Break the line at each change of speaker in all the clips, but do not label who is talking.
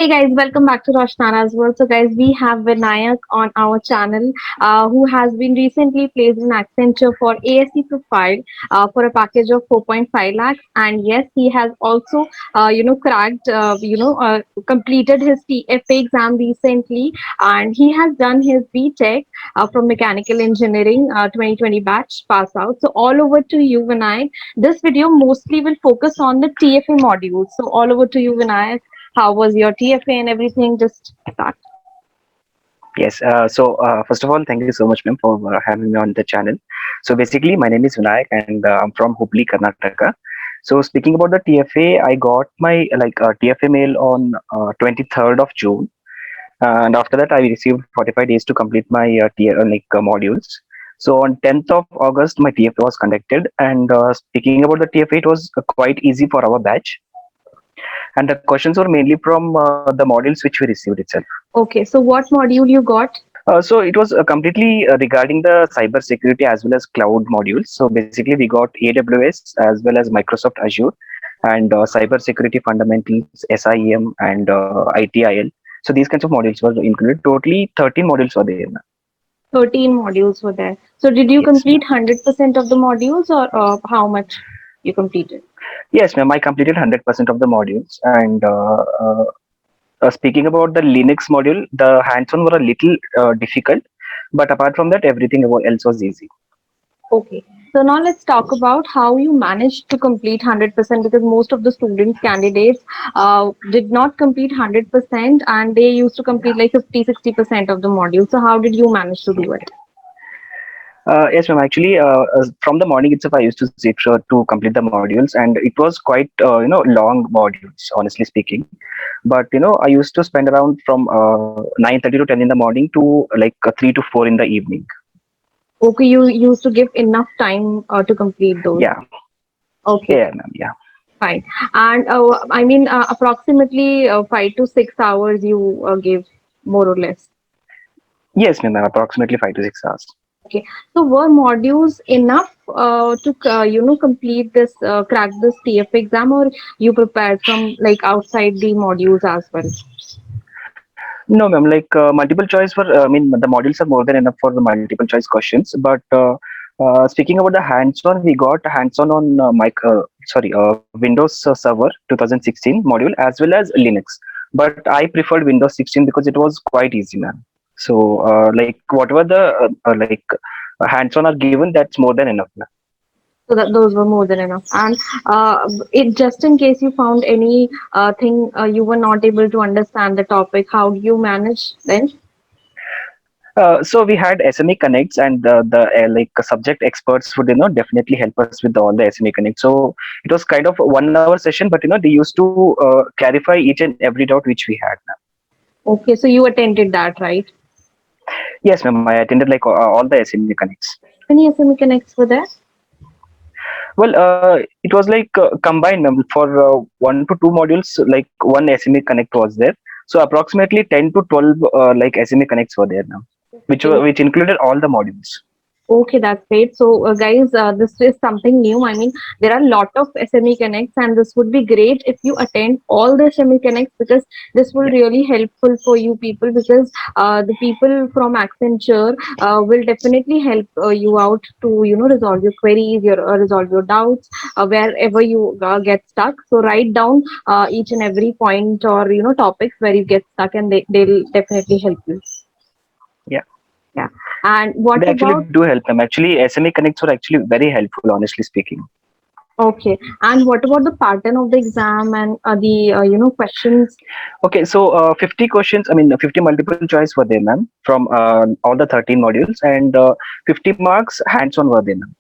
Hey guys, welcome back to Roshnana's World. So guys, we have Vinayak on our channel who has been recently placed in Accenture for ASC profile for a package of 4.5 lakhs. And yes, he has also, cracked, completed his TFA exam recently, and he has done his BTech from Mechanical Engineering 2020 batch pass out. So all over to you, Vinayak. This video mostly will focus on the TFA module. So all over to you, Vinayak. How was your TFA and everything? Just start.
Yes. First of all, thank you so much, ma'am, for having me on the channel. So basically, my name is Vinayak, and I'm from Hubli, Karnataka. So speaking about the TFA, I got my TFA mail on 23rd of June, and after that, I received 45 days to complete my modules. So on 10th of August, my TFA was conducted, and speaking about the TFA, it was quite easy for our batch, and the questions were mainly from the modules which we received itself.
Okay, so what module you got?
So it was completely regarding the cyber security as well as cloud modules. So basically, we got AWS as well as Microsoft Azure and cyber security fundamentals, SIEM, and ITIL. So these kinds of modules were included. Totally 13 modules were there.
13 modules were there. So did you
Yes,
complete
ma'am.
100% of the modules or how much you completed?
Yes, ma'am. I completed 100% of the modules. And speaking about the Linux module, the hands-on were a little difficult, but apart from that, everything else was easy.
Okay. So now let's talk about how you managed to complete 100% because most of the students, candidates did not complete 100% and they used to complete like 50-60% of the module. So how did you manage to do it?
Yes, ma'am. Actually, from the morning itself, I used to sit to complete the modules, and it was quite long modules, honestly speaking. But I used to spend around from 9:30 to 10 in the morning to 3 to 4 in the evening.
Okay, you used to give enough time to complete those.
Yeah,
Okay,
yeah, ma'am. Yeah.
fine. And approximately 5 to 6 hours you give more or less.
Yes, ma'am. Approximately 5 to 6 hours.
Okay. So were modules enough to complete this crack this TF exam, or you prepared from like outside the modules as well?
No, ma'am. Multiple choice for, I mean, the modules are more than enough for the multiple choice questions. But speaking about the hands-on, we got hands-on on Windows Server 2016 module as well as Linux. But I preferred Windows 16 because it was quite easy, ma'am. So, whatever the hands-on are given, that's more than enough, ma'am.
So that those were more than enough. And it just in case you found any thing you were not able to understand the topic, how do you manage then?
So we had SME connects, and the subject experts would definitely help us with all the SME connects. So it was kind of a 1 hour session, but they used to clarify each and every doubt which we had.
Okay, so you attended that, right?
Yes, ma'am. I attended all the SME connects.
Many SME connects were there?
Well, it was combined, ma'am. For 1 to 2 modules, like one SME connect was there. So approximately 10 to 12 SME connects were there now,
Okay.
which included all the modules.
Okay, that's great. So, guys, this is something new. I mean, there are a lot of SME Connects, and this would be great if you attend all the SME Connects because this will
Yeah,
really helpful for you people because the people from Accenture will definitely help you out to resolve your queries, your resolve your doubts wherever you get stuck. So, write down each and every point or topics where you get stuck, and they'll definitely help you.
yeah.
Yeah. And what
They actually
about?
do help them. Actually, SME connects were actually very helpful, honestly speaking.
Okay. And what about the pattern of the exam and the questions?
Okay, so 50 questions, I mean, 50 multiple choice were there, ma'am, from all the 13 modules, and 50 marks hands-on were there, ma'am.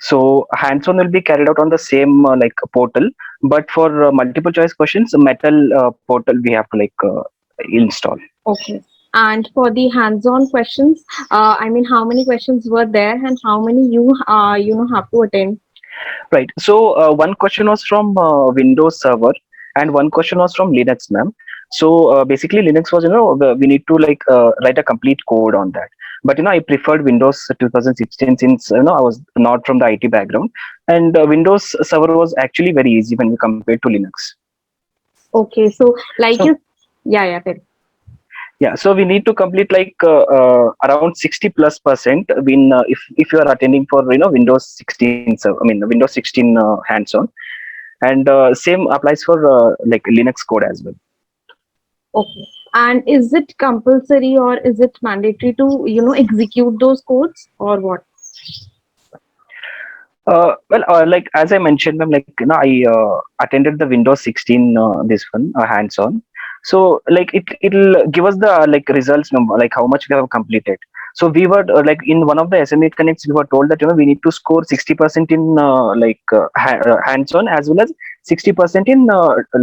So hands-on will be carried out on the same portal, but for multiple choice questions, metal portal we have to install.
Okay. And for the hands-on questions, I mean, how many questions were there and how many you have to attend?
Right. So one question was from Windows Server, and one question was from Linux, ma'am. So basically, Linux was we need to write a complete code on that. But I preferred Windows 2016 since I was not from the IT background, and Windows Server was actually very easy when we compared to Linux.
Okay. So like
So
you. Yeah, yeah,
Yeah, so we need to complete like around 60+% in if you are attending for Windows 16, so I mean Windows 16 hands-on, and same applies for like Linux code as well.
okay. And is it compulsory or is it mandatory to, execute those codes or what?
Well, like as I mentioned, ma'am, like I attended the Windows 16 this one hands-on. So like it'll give us the like results number, like how much we have completed. So we were like in one of the SMA connects, we were told that we need to score 60% in hands-on as well as 60% in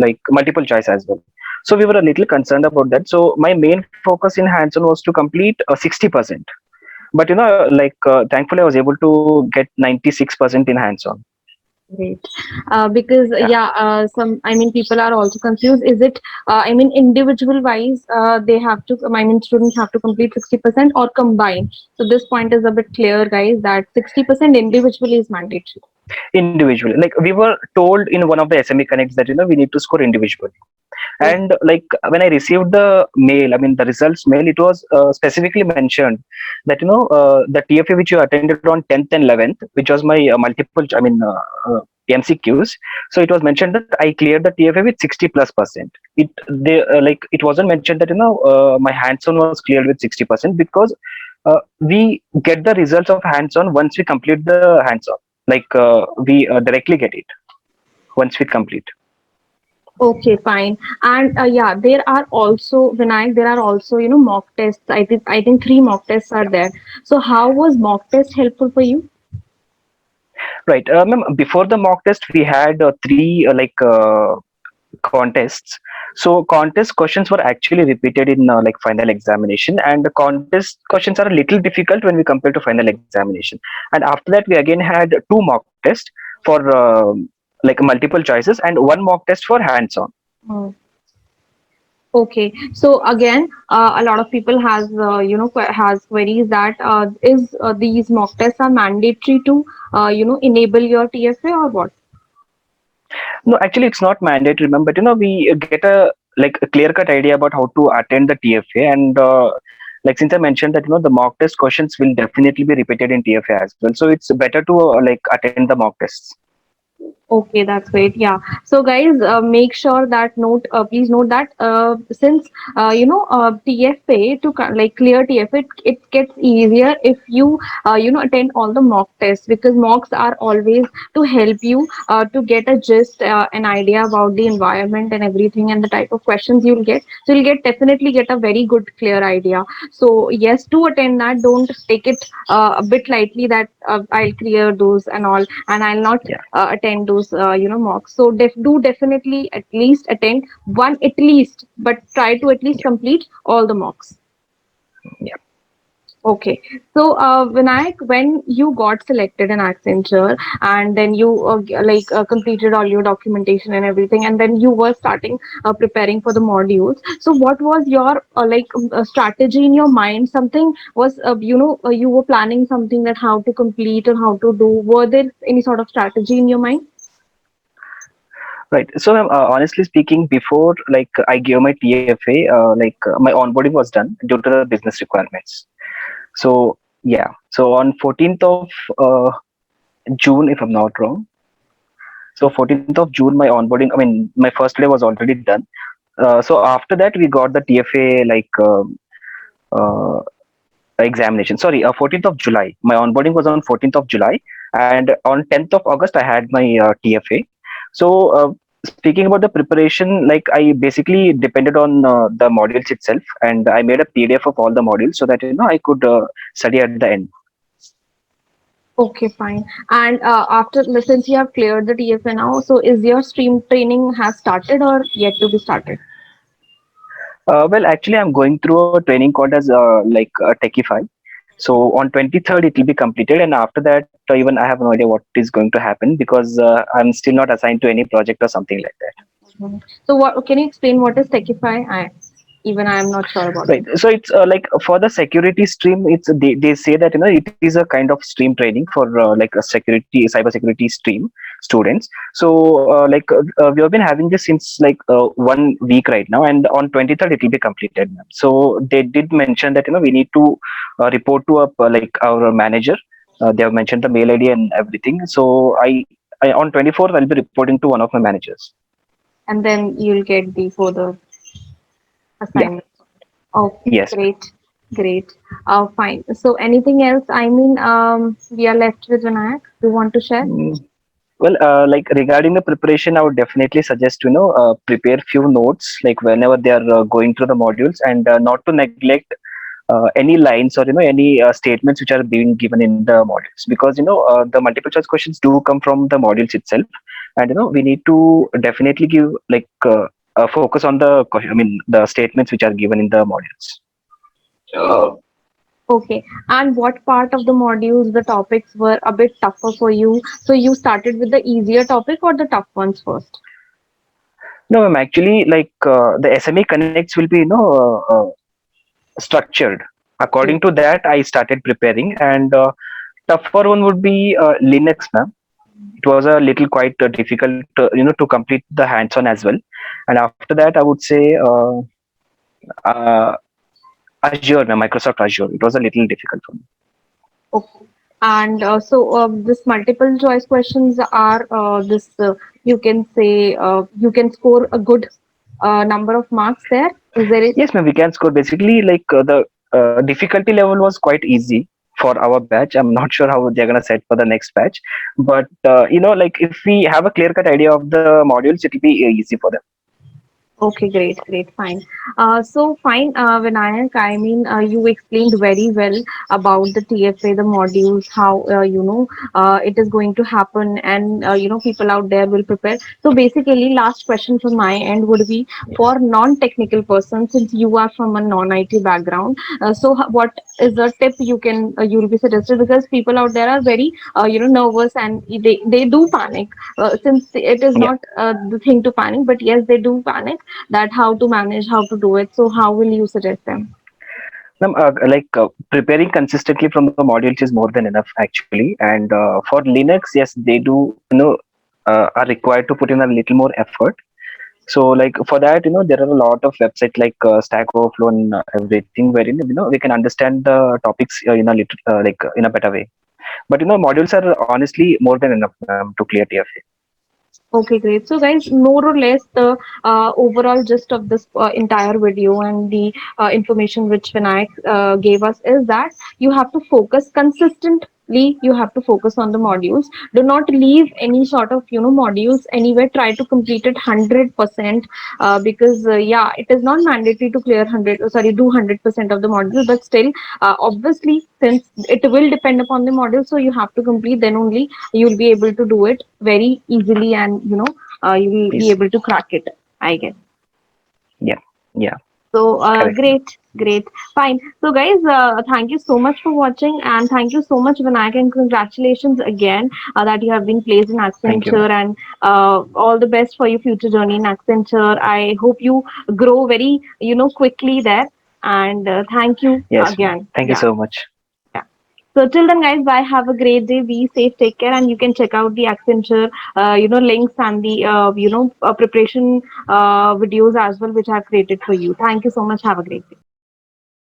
like multiple choice as well. So we were a little concerned about that. So my main focus in hands-on was to complete 60%. But thankfully I was able to get 96% in hands-on.
Great. Because
Yeah.
I mean, people are also confused. Is it, I mean, individual wise, they have to, I mean, students have to complete 60% or combine. So this point is a bit clear, guys, that 60% individually is mandatory.
Individually, like we were told in one of the SME connects that we need to score individually.
Oh,
And like when I received the mail, I mean the results mail, it was specifically mentioned that the TFA which you attended on 10th and 11th, which was my multiple MCQs. So it was mentioned that I cleared the TFA with 60+%. It wasn't mentioned that my hands-on was cleared with 60% because we get the results of hands-on once we complete the hands-on. Like we directly get it once we complete.
okay, fine. And yeah, there are also, Vinayak, there are also, mock tests. I think three mock tests are there. So how was mock test helpful for you?
Right. Ma'am, before the mock test, we had three contests. So contest questions were actually repeated in like final examination, and the contest questions are a little difficult when we compare to final examination. And after that, we again had two mock tests for like multiple choices and one mock test for hands-on.
Hmm. Okay, so again, a lot of people has has queries that is these mock tests are mandatory to enable your TFA or what?
No, actually, it's not mandatory, ma'am. But we get a like a clear-cut idea about how to attend the TFA, and like since I mentioned that the mock test questions will definitely be repeated in TFA as well. So it's better to like attend the mock tests.
Okay, that's great. Yeah. So guys, make sure that please note that since TFA like clear TFA, it gets easier if you attend all the mock tests because mocks are always to help you to get a gist, an idea about the environment and everything and the type of questions you'll get. So you'll definitely get a very good clear idea. So yes, to attend that, don't take it a bit lightly that I'll clear those and all, and I'll not
Yeah.
attend those mocks. So do definitely at least attend one at least, but try to at least complete all the mocks.
Yeah.
Okay, so Vinayak, when you got selected in Accenture and then you completed all your documentation and everything, and then you were starting preparing for the modules. So what was your strategy in your mind? Something was you were planning something that how to complete or how to do. Were there any sort of strategy in your mind?
Right. So honestly speaking, before like I gave my TFA, my onboarding was done due to the business requirements. So yeah. So on 14th of June, if I'm not wrong. So 14th of June, my onboarding, I mean, my first day was already done. So after that, we got the TFA uh, examination. Sorry, 14th of July. My onboarding was on 14th of July, and on 10th of August, I had my TFA. So speaking about the preparation, like I basically depended on the modules itself, and I made a PDF of all the modules so that I could study at the end.
Okay, fine. And after since you have cleared the TFA now, so is your stream training has started or yet to be started?
Well, actually, I'm going through a training called as Techify. So on 23rd it will be completed, and after that even I have no idea what is going to happen because I'm still not assigned to any project or something like that.
Mhm. So what can you explain what is Techify? I am not sure about
Right.
it.
So it's like for the security stream, they say that it is a kind of stream training for like a security cyber security stream. students. So we have been having this since 1 week right now, and on 23rd it will be completed, ma'am. So they did mention that we need to report to our manager. They have mentioned the mail ID and everything. So I on 24th I'll be reporting to one of my managers.
And then you'll get the further
Yeah.
assignment. Okay,
Yes, ma'am.
great, great. Fine. So anything else? I mean, we are left with Vinayak. You want to share?
Mm, well, like regarding the preparation, I would definitely suggest prepare few notes like whenever they are going through the modules, and not to neglect any lines or any statements which are being given in the modules, because the multiple choice questions do come from the modules itself, and we need to definitely give focus on the the statements which are given in the modules.
Okay. And what part of the modules, the topics were a bit tougher for you? So you started with the easier topic or the tough ones first?
No, I'm actually the SME connects will be structured. According to that, I started preparing, and tougher one would be Linux, ma'am. It was a little quite difficult, to complete the hands-on as well. And after that, I would say uh, Azure, ma'am, Microsoft Azure. It was a little difficult for me.
Okay. And this multiple choice questions are this you can say you can score a good number of marks there. Is there it?
Yes, ma'am. We can score basically the difficulty level was quite easy for our batch. I'm not sure how they're gonna set for the next batch, but if we have a clear-cut idea of the modules, it'll be easy for them.
Okay, great, great, fine. So fine, Vinayak, I mean, you explained very well about the TFA, the modules, how, it is going to happen and, people out there will prepare. So basically, last question from my end would be
Yes.
for non-technical persons, since you are from a non-IT background. What is the tip you'll be suggested? Because people out there are very, nervous and they do panic. Since it is
Yeah.
not the thing to panic, but yes, they do panic that how to manage, how to do it. So how will you suggest them?
Ma'am, preparing consistently from the modules is more than enough actually. And for Linux, yes, they do are required to put in a little more effort. So for that, there are a lot of websites like Stack Overflow and everything, wherein we can understand the topics in a little in a better way. But modules are honestly more than enough to clear TFA.
Okay, great. So, guys, more or less the overall gist of this entire video and the information which Vinayak gave us is that you have to focus consistently. You have to focus on the modules. Do not leave any sort of modules anywhere. Try to complete it 100% because yeah, it is not mandatory to clear 100. Sorry, do 100% of the modules, but still, obviously, since it will depend upon the module, so you have to complete. Then only you'll be able to do it very easily and you will be
Please.
able to crack it, I guess.
Yeah. Yeah.
So
Correct.
great, great, fine. So guys, thank you so much for watching and thank you so much, Vinayak, and congratulations again that you have been placed in
Thank you, ma'am.
Accenture, and all the best for your future journey in Accenture. I hope you grow very quickly there, and thank you
Yes, ma'am.
again.
Thank you
Yeah.
so much.
Yeah. So till then, guys, bye. Have a great day. Be safe. Take care, and you can check out the Accenture, links and the preparation videos as well, which I've created for you. Thank you so much. Have a great day.